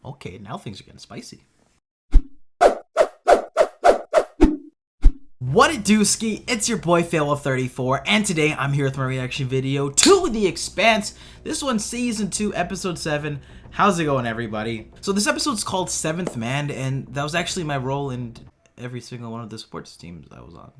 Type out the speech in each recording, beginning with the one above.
Okay, now things are getting spicy. What it do, ski? It's your boy Fail34, and today I'm here with my reaction video to The Expanse. This one's season 2, episode 7. How's it going, everybody? So this episode's called 7th Man, and that was actually my role in every single one of the sports teams I was on.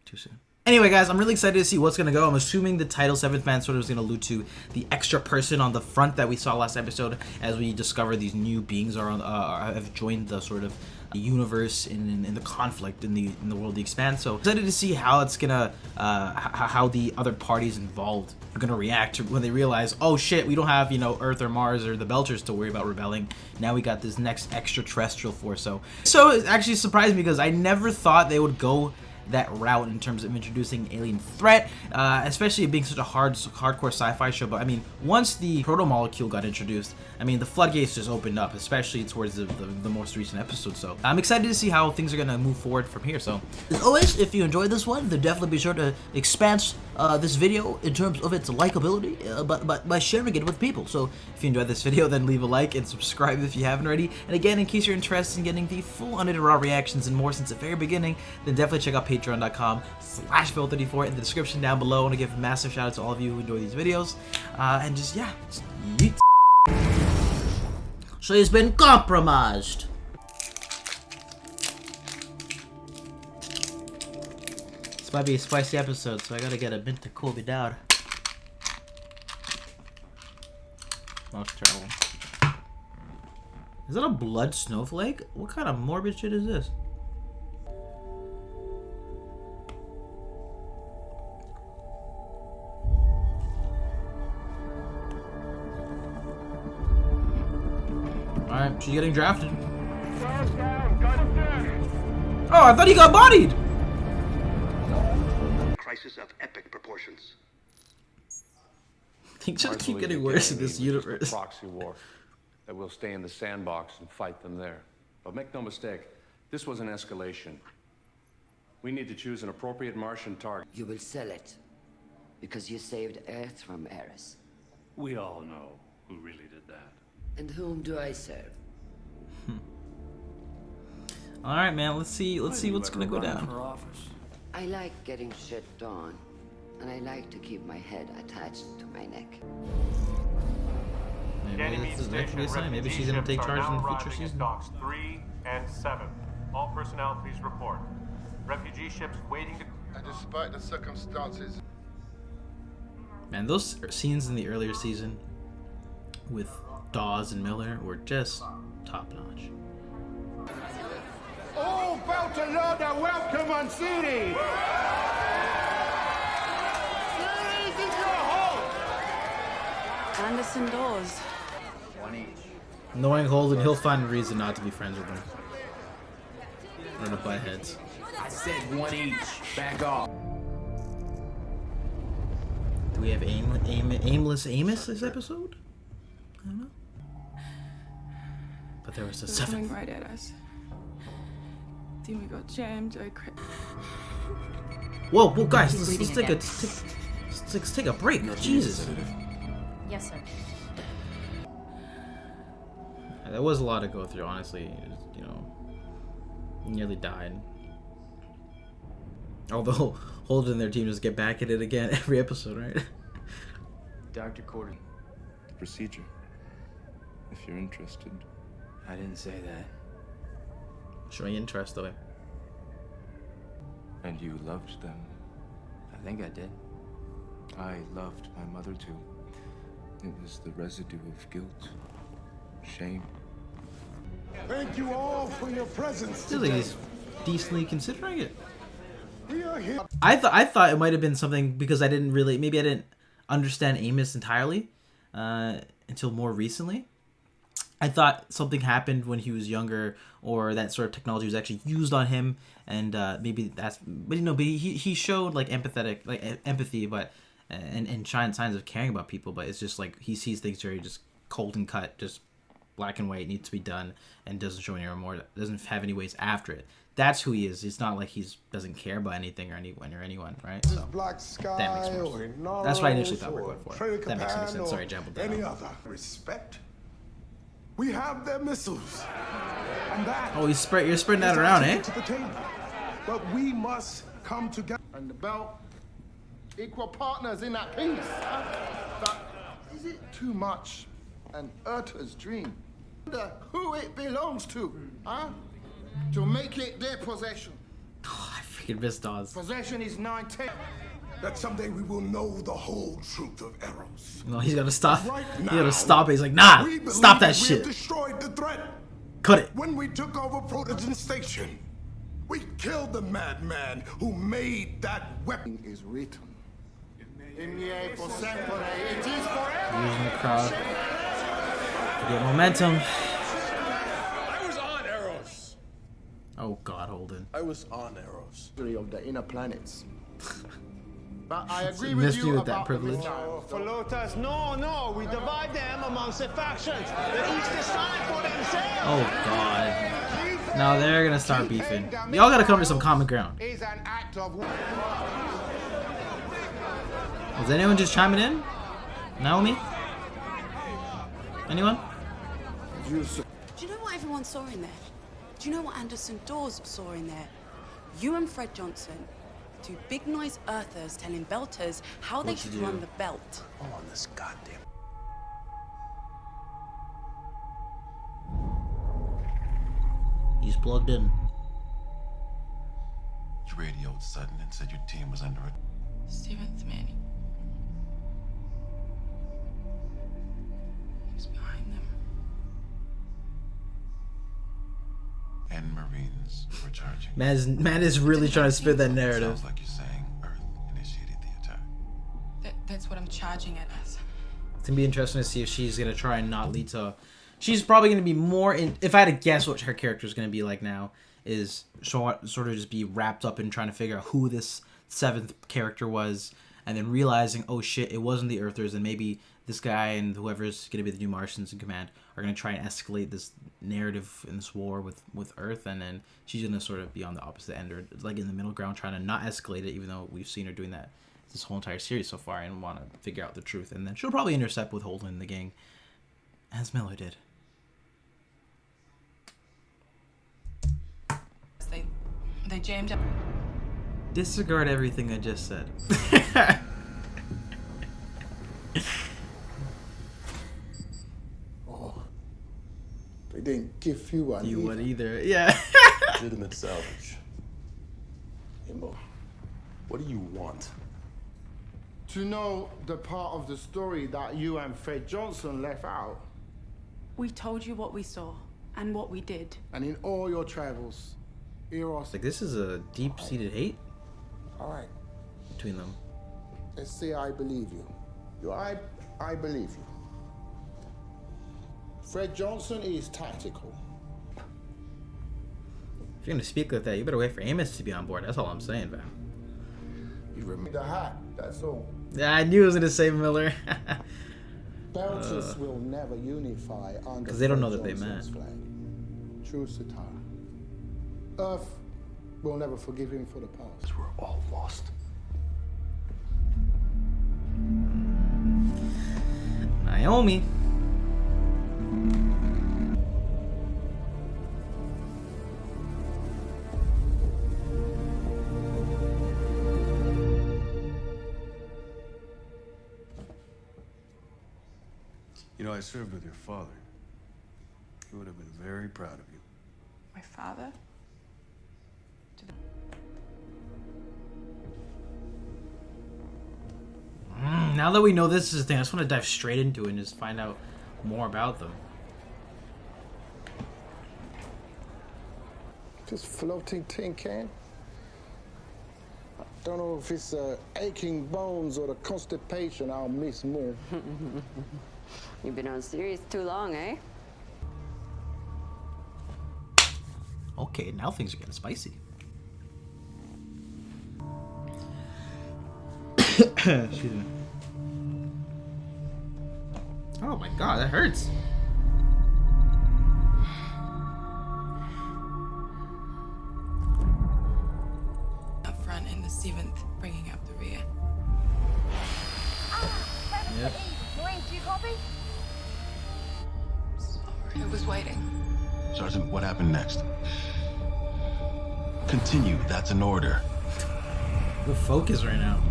Too soon. Anyway, guys, I'm really excited to see what's going to go. I'm assuming the title 7th Man sort of is going to allude to the extra person on the front that we saw last episode, as we discover these new beings have joined the sort of universe in the conflict in the world of The Expanse. So excited to see how it's gonna how the other parties involved are gonna react when they realize, oh shit, we don't have, you know, Earth or Mars or the Belchers to worry about rebelling. Now we got this next extraterrestrial force. So it actually surprised me because I never thought they would go that route in terms of introducing alien threat, especially it being such a hardcore sci-fi show. But I mean, once the proto-molecule got introduced, I mean, the floodgates just opened up, especially towards the most recent episode. So I'm excited to see how things are gonna move forward from here. So as always, if you enjoyed this one, then definitely be sure to expand this video in terms of its likability, but by sharing it with people. So if you enjoyed this video, then leave a like and subscribe if you haven't already. And again, in case you're interested in getting the full unedited raw reactions and more since the very beginning, then definitely check out patreon.com/Fail34 in the description down below. I want to give a massive shout out to all of you who enjoy these videos, and just yeet. So he's been compromised. This might be a spicy episode, so I gotta get a mint to cool me down. That's terrible. Is that a blood snowflake? What kind of morbid shit is this? Alright, she's getting drafted. Oh, I thought he got bodied! Crisis of epic proportions. Things just keep getting worse in this universe. Proxy war. That we'll stay in the sandbox and fight them there. But make no mistake, this was an escalation. We need to choose an appropriate Martian target. You will sell it because you saved Earth from Eris. We all know who really did that. And whom do I serve? All right, man. Let's see what's gonna go down. I like getting shit done, and I like to keep my head attached to my neck. Maybe this is actually a sign. Maybe she's gonna take charge in the future season. Docks 3 and 7. All personnel, please report. Refugee ships waiting to. And despite the circumstances. Man, those scenes in the earlier season with Dawes and Miller were just top notch. All about to load a welcome on CD! Series is your home! Anderson Dawes. Knowing Holden, he'll find a reason not to be friends with him. Or to butt heads. I said one each. Back off. Do we have aimless Amos this episode? I don't know. But there was a 7th. Coming right at us. Then we got jammed. Whoa, guys, let's take a break. Jesus. Yes, sir. That was a lot to go through, honestly. You know, nearly died. Although Holden and their team just get back at it again every episode, right? Dr. Corden. Procedure. If you're interested. I didn't say that. Showing interest, though. And you loved them. I think I did. I loved my mother too. It was the residue of guilt, shame. Thank you all for your presence. Feels like he's decently considering it. We are here. I thought it might have been something because I didn't understand Amos entirely until more recently. I thought something happened when he was younger, or that sort of technology was actually used on him, and maybe that's. But you know, but he showed like empathy, but and shine signs of caring about people. But it's just like he sees things very just cold and cut, just black and white, needs to be done, and doesn't show any remorse. Doesn't have any ways after it that's who he is. It's not like he doesn't care about anything or anyone, right? So Black Sky that makes more or sense. Ignaros That's what I initially thought we were or going for. Trader That makes any Capan sense. Sorry, or jumbled that any up. other respect. We have their missiles, and that. Oh, you're spreading that around, eh? To the table. But we must come together. And the belt, equal partners in that peace. But is it too much an Urta's dream? Wonder who it belongs to, huh? To make it their possession. Oh, I freaking missed Oz. Possession is 9/10. That someday we will know the whole truth of Eros. No, he's gonna stop. Right He's now, gonna stop it. He's like, nah, we believe stop that we shit. have destroyed the threat. Cut it. When we took over Protogen Station, we killed the madman who made that weapon. Is written. It is forever. Using the crowd to get momentum. I was on Eros. Oh God, Holden. I was on Eros. Of the inner planets. But I agree Missed with you you with that about privilege. the missiles. For Lotus, no, we divide them amongst the factions. They each decide for themselves. Oh God. Now they're gonna start beefing. Y'all gotta come to some common ground. Is an act of. Is anyone just chiming in? Naomi? Anyone? Do you know what everyone saw in there? Do you know what Anderson Dawes saw in there? You and Fred Johnson, two big noise earthers telling belters how they should run the belt. I'm on this goddamn. He's plugged in. You radioed Sutton and said your team was under it. Steven's man. He's behind them. And Marines were charging. Man is really trying to spit that narrative. Sounds like you're saying Earth initiated the attack. That's what I'm charging it as. It's gonna be interesting to see if she's gonna try and not lead to. She's probably gonna be more in. If I had to guess what her character is gonna be like now, is sort of just be wrapped up in trying to figure out who this seventh character was, and then realizing, oh shit, it wasn't the Earthers, and maybe this guy and whoever's gonna be the new Martians in command are gonna try and escalate this narrative in this war with Earth, and then she's gonna sort of be on the opposite end, or like in the middle ground, trying to not escalate it, even though we've seen her doing that this whole entire series so far, and want to figure out the truth, and then she'll probably intercept with Holden and the gang, as Miller did. They jammed up. Disregard everything I just said. Oh, they didn't give you one. You would either, yeah. Legitimate salvage. Amos, What do you want? To know the part of the story that you and Fred Johnson left out. We told you what we saw and what we did. And in all your travels, Eros. Like, this is a deep-seated hate all right. between them. Let's say I believe you. I believe you. Fred Johnson is tactical. If you're gonna speak like that, you better wait for Amos to be on board. That's all I'm saying, man. You remember the hat, that's all. Yeah, I knew it was gonna say Miller. Belters will never unify under 'Cause they don't know Fred that they Johnson's met. flag. True satire. Earth will never forgive him for the past. We're all lost. Naomi. You know, I served with your father. He would have been very proud of you. My father? Now that we know this is the thing, I just want to dive straight into it and just find out more about them. Just floating tin can. I don't know if it's aching bones or the constipation I'll miss more. You've been on series too long, eh? Okay, now things are getting spicy. Excuse me. Oh my god, that hurts. Who was waiting? Sergeant, what happened next? Continue. That's an order. We're focused right now.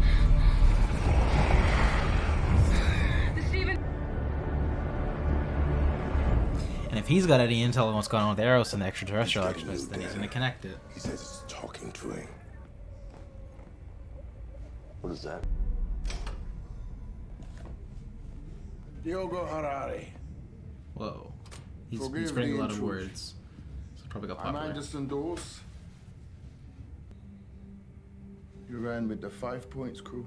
And if he's got any intel on what's going on with Eros and the extraterrestrial experts, then he's gonna connect it. He says it's talking to him. What is that? Diogo Harari. Whoa. He's Forgive spreading a the lot of intrusion. words. So probably got I'm popular. Anderson Dawes. You ran with the 5 Points crew.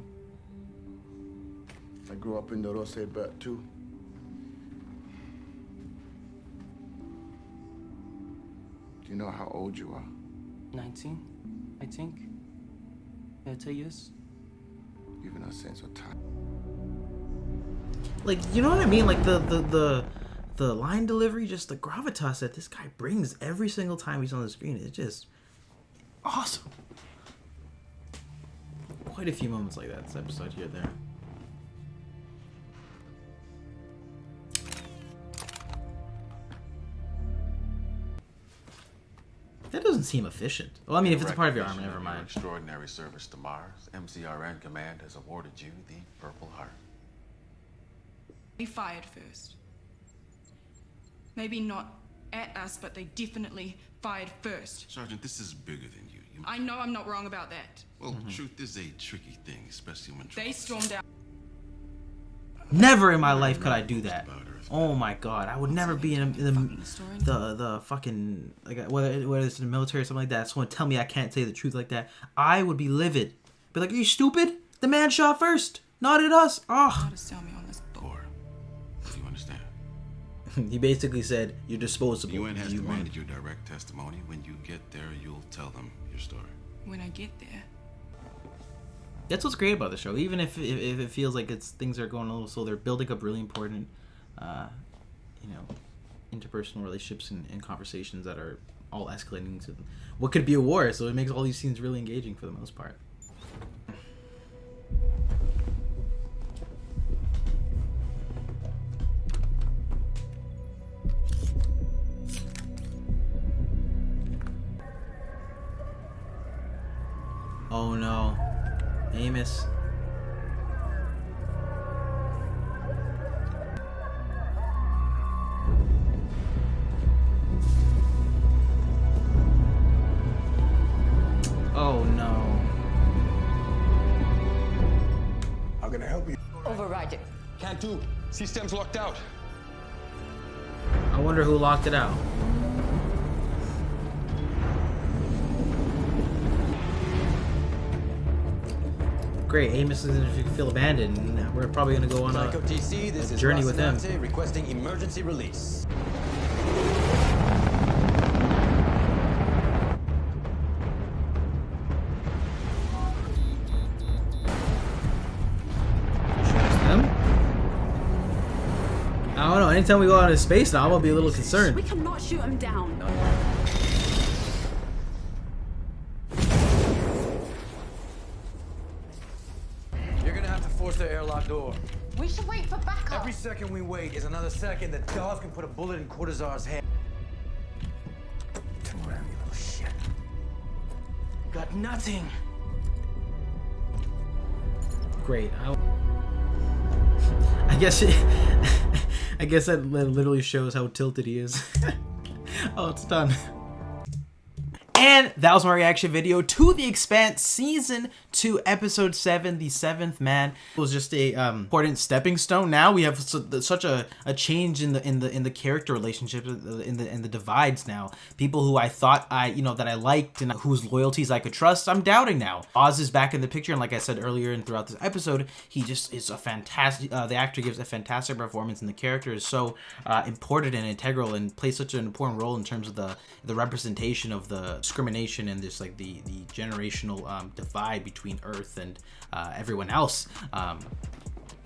I grew up in the Rose Belt too. Do you know how old you are? 19, I think. Yeah, 2 years. Even a sense of time. Like, you know what I mean? Like the line delivery, just the gravitas that this guy brings every single time he's on the screen is just awesome. Quite a few moments like that this episode here there. That doesn't seem efficient. Well, I mean, if it's a part of your armor, never mind. Extraordinary service to Mars. MCRN Command has awarded you the Purple Heart. They fired first. Maybe not at us, but they definitely fired first. Sergeant, this is bigger than you. I know I'm not wrong about that. Well, truth is a tricky thing, especially when They stormed out. Never in my life could I do that. Oh my god, I would never be in the fucking, like, whether it's in the military or something like that. Someone tell me I can't say the truth like that, I would be livid. Be like, are you stupid? The man shot first, not at us. Oh. Do you understand? He basically said, you're disposable. The UN has You demanded want- your direct testimony. When you get there, you'll tell them your story. When I get there. That's what's great about the show. Even if it feels like things are going a little slow, they're building up really important, interpersonal relationships and conversations that are all escalating to what could be a war. So it makes all these scenes really engaging for the most part. Oh no. Amos. Oh no. How can I help you? Override it. Can't do. System's locked out. I wonder who locked it out. Great, Amos is gonna feel abandoned, and we're probably gonna go on Psycho TC, this a is journey with him. Rocinante requesting emergency release. I don't know. Anytime we go out into space now, I'm gonna be a little concerned. We cannot shoot him down. You're gonna have to force the airlock door. We should wait for backup. Every second we wait is another second that Dawes can put a bullet in Cortazar's head. Turn around, you little shit. Got nothing. Great. I guess I guess that literally shows how tilted he is. Oh, it's done. And that was my reaction video to The Expanse Season 2, Episode 7, The Seventh Man. It was just a important stepping stone. Now we have such a change in the character relationships, in the divides now. People who I thought that I liked and whose loyalties I could trust, I'm doubting now. Oz is back in the picture, and like I said earlier and throughout this episode, he just is a fantastic. The actor gives a fantastic performance, and the character is so important and integral, and plays such an important role in terms of the representation of the discrimination and this like the generational divide between Earth and everyone else.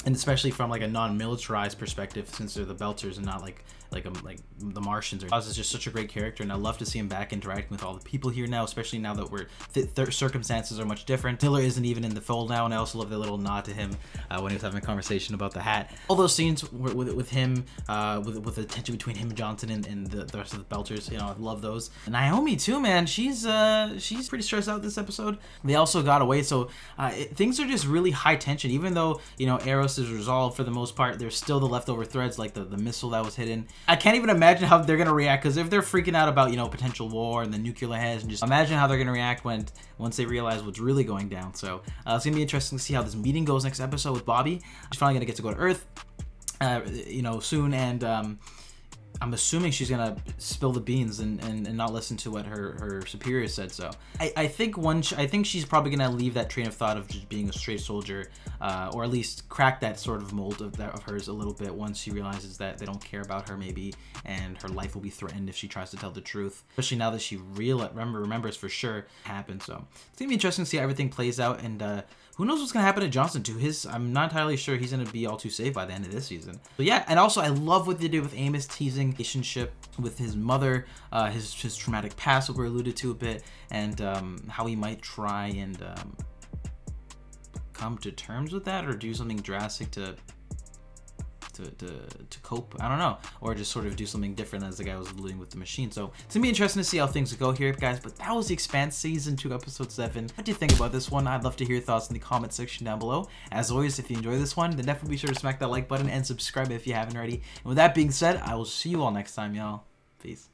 and especially from like a non-militarized perspective, since they're the Belters and not like the Martians. Oz is just such a great character, and I love to see him back interacting with all the people here now, especially now that circumstances are much different. Miller isn't even in the fold now, and I also love the little nod to him when he was having a conversation about the hat. All those scenes with him, with the tension between him and Johnson and the rest of the Belters, you know, I love those. And Naomi too, man, she's pretty stressed out this episode. They also got away, so things are just really high tension. Even though, you know, Eros is resolved for the most part, there's still the leftover threads, like the missile that was hidden. I can't even imagine how they're gonna react, because if they're freaking out about, you know, potential war and the nuclear heads, and just imagine how they're gonna react once they realize what's really going down. So it's gonna be interesting to see how this meeting goes next episode with Bobby. She's finally gonna get to go to Earth, you know, soon, and I'm assuming she's gonna spill the beans and not listen to what her superior said. So I think she's probably gonna leave that train of thought of just being a straight soldier, or at least crack that sort of mold of hers a little bit once she realizes that they don't care about her, maybe, and her life will be threatened if she tries to tell the truth. Especially now that she remembers for sure happened. So it's gonna be interesting to see how everything plays out, and who knows what's gonna happen to Johnson too. I'm not entirely sure he's gonna be all too safe by the end of this season. But yeah, and also I love what they did with Amos teasing relationship with his mother, his traumatic past that we alluded to a bit, and how he might try and come to terms with that, or do something drastic to cope. I don't know, or just sort of do something different, as the guy was alluding with the machine. So it's gonna be interesting to see how things go here, guys. But that was the Expanse season 2, episode 7. What do you think about this one? I'd love to hear your thoughts in the comment section down below. As always, if you enjoy this one, then definitely be sure to smack that like button and subscribe if you haven't already. And with that being said, I will see you all next time, y'all. Peace.